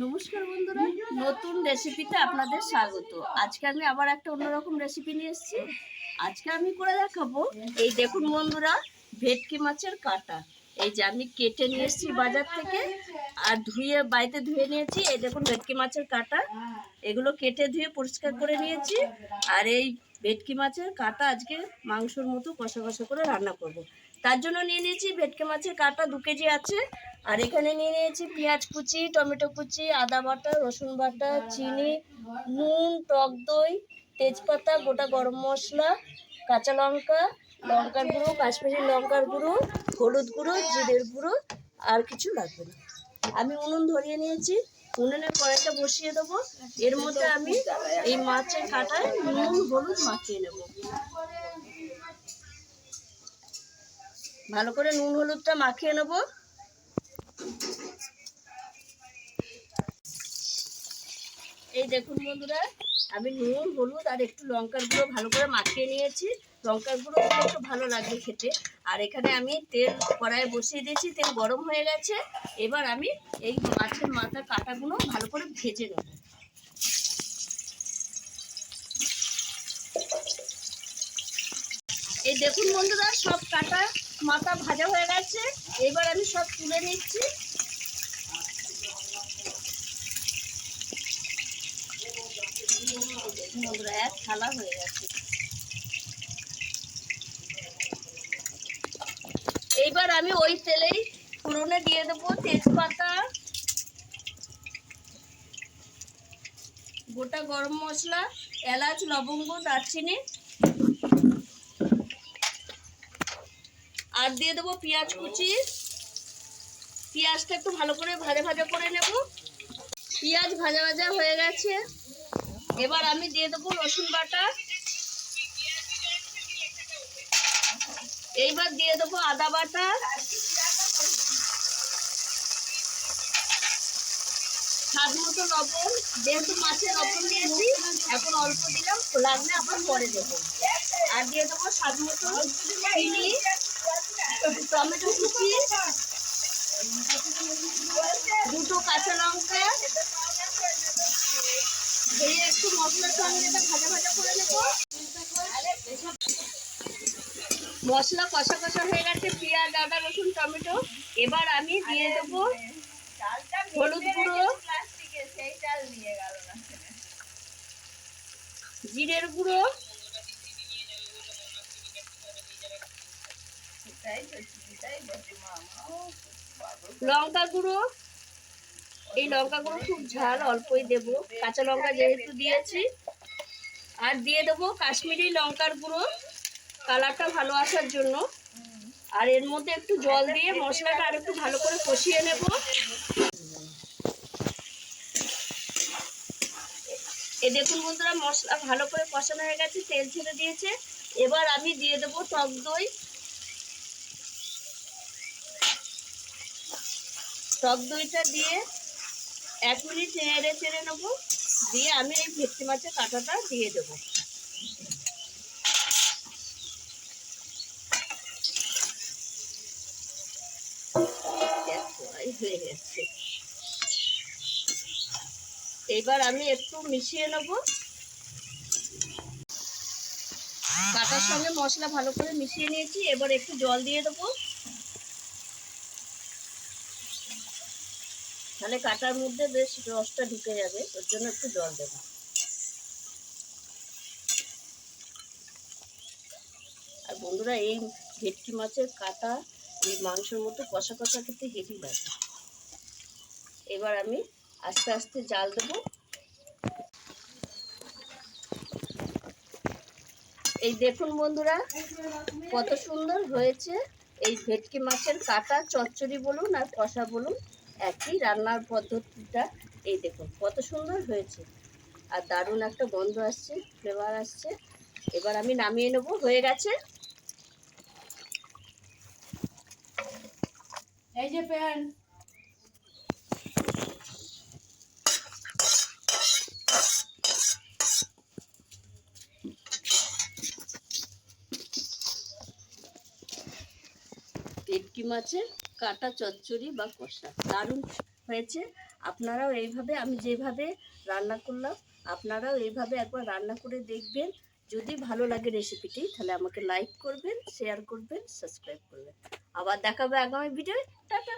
নমস্কার বন্ধুরা, নতুন রেসিপিতে আপনাদের স্বাগত। আজকে আমি আবার একটা অন্যরকম রেসিপি নিয়ে এসেছি। আজকে আমি করে দেখাবো, এই দেখুন বন্ধুরা, ভেটকি মাছের কাটা। এই যে আমি কেটে নিয়ে এসেছি বাজার থেকে, আর বাড়িতে ধুয়ে নিয়েছি। এই দেখুন ভেটকি মাছের কাটা, এগুলো কেটে ধুয়ে পরিষ্কার করে নিয়েছি। আর এই ভেটকি মাছের কাটা আজকে মাংসর মতো কষা কষা করে রান্না করব। তার জন্য নিয়ে নিয়েছি ভেটকি মাছের কাটা 2 কেজি আছে। আর এখানে নিয়ে নিয়েছি পেঁয়াজ কুচি, টমেটো কুচি, আদা বাটা, রসুন বাটা, চিনি, নুন, টক দই, তেজপাতা, গোটা গরম মশলা, কাঁচা লঙ্কা, লঙ্কার গুঁড়ো, কাশ্মীরি লঙ্কার গুঁড়ো, হলুদ গুঁড়ো, জিরের গুঁড়ো, আর কিছু লাগবে না। আমি উনুন ধরিয়ে নিয়েছি, উনুনে কড়াইটা বসিয়ে দেবো। এর মধ্যে আমি এই মাছের কাটায় নুন হলুদ মাখিয়ে নেব। ভালো করে নুন হলুদটা মাখিয়ে নেব। এই দেখুন বন্ধুরা, আমি নুন হলুদ আর একটু লঙ্কার গুঁড়ো ভালো করে মাখিয়ে নিয়েছি। লঙ্কার গুঁড়ো একটু ভালো লাগবে খেতে। আর এখানে আমি তেল কড়াইয়ে বসিয়ে দিয়েছি, তেল গরম হয়ে গেছে। এবার আমি এই মাছের মাথা কাটাগুলো ভালো করে ভেজে নেব। এই দেখুন বন্ধুরা, সব কাটা মাথা ভাজা হয়ে গেছে। এবার আমি সব তুলে নিচ্ছি। দেখুন বন্ধুরা, এক থালা হয়ে গেছে। এইবার আমি ওই তেলেই ফোড়নে দিয়ে দেবো তেজপাতা, গোটা গরম মশলা, এলাচ, লবঙ্গ, দারচিনি, আর দিয়ে দেবো পেঁয়াজ কুচি। পেঁয়াজটা একটু ভালো করে ভাজা ভাজা করে নেব। পেঁয়াজ ভাজা ভাজা হয়ে গেছে। এবার আমি দিয়ে দেবো রসুন বাটা। এইবার দিয়ে দেবো আদা বাটা, স্বাদ মতো লবণ। যেহেতু মাছে লবণ দিয়েছি, এখন অল্প দিলাম, লাগলে আবার পরে দেবো। আর দিয়ে দেবো স্বাদ মতো চিনি, টমেটো কুচি, 2টো কাঁচা লঙ্কা দিয়ে একটু মশলার সঙ্গে ভাজা ভাজা করে নেব। মশলা কষা কষা হয়ে গেছে, পেঁয়াজ, আদা, রসুন, টমেটো। এবার আমি দিয়ে দেবো হলুদ গুঁড়ো, জিরের গুঁড়ো, লঙ্কা গুঁড়ো। এই লঙ্কা গুঁড়ো খুব ঝাল, অল্পই দেবো, কাঁচা লঙ্কা যেহেতু দিয়েছি। আর দিয়ে দেবো কাশ্মীরি লঙ্কার গুঁড়ো, কালারটা ভালো আসার জন্য। আর এর মধ্যে একটু জল দিয়ে মশলাটা আর একটু ভালো করে কষিয়ে নেব। এই দেখুন বন্ধুরা, মশলা ভালো করে কষানো হয়ে গেছে, তেল ছেড়ে দিয়েছে। এবার আমি দিয়ে দেবো টক দই। টক দইটা দিয়ে 1 মিনিট নেড়ে চেড়ে নেবো। দিয়ে আমি এই ভেটকি মাছের কাঁটাটা দিয়ে দেবো। হয়ে গেছে। এবার আমি একটু মিশিয়ে নেব। কাঁটার সঙ্গে মশলা ভালো করে মিশিয়ে নিয়েছি। এবার একটু জল দিয়ে দেবো, তাহলে কাঁটার মধ্যে বেশ রসটা ঢুকে যাবে। ওর জন্য একটু জল দেবো। আর বন্ধুরা, এই ভেটকি মাছের কাটা এই মাংসের মতো কষা কষা খেতে হেভি লাগে। এবার আমি আস্তে আস্তে জাল দেবো। এই দেখুন বন্ধুরা, কত সুন্দর হয়েছে। এই ভেটকি মাছের কাটা চচ্চড়ি বলুন আর কষা বলুন, একই রান্নার পদ্ধতিটা। এই দেখুন কত সুন্দর হয়েছে, আর দারুণ একটা গন্ধ আসছে, ফ্লেভার আসছে। এবার আমি নামিয়ে নেব, হয়ে গেছে। এই যে প্যান, ভেটকি মাছের কাটা চচ্চড়ি বা কষা দারুণ হয়েছে। আপনারাও এইভাবে, আমি যেভাবে রান্না করলাম আপনারাও এইভাবে একবার রান্না করে দেখবেন। যদি ভালো লাগে রেসিপিটি তাহলে আমাকে লাইক করবেন, শেয়ার করবেন, সাবস্ক্রাইব করবেন। আবার দেখাবে আগামী ভিডিও। টাটা।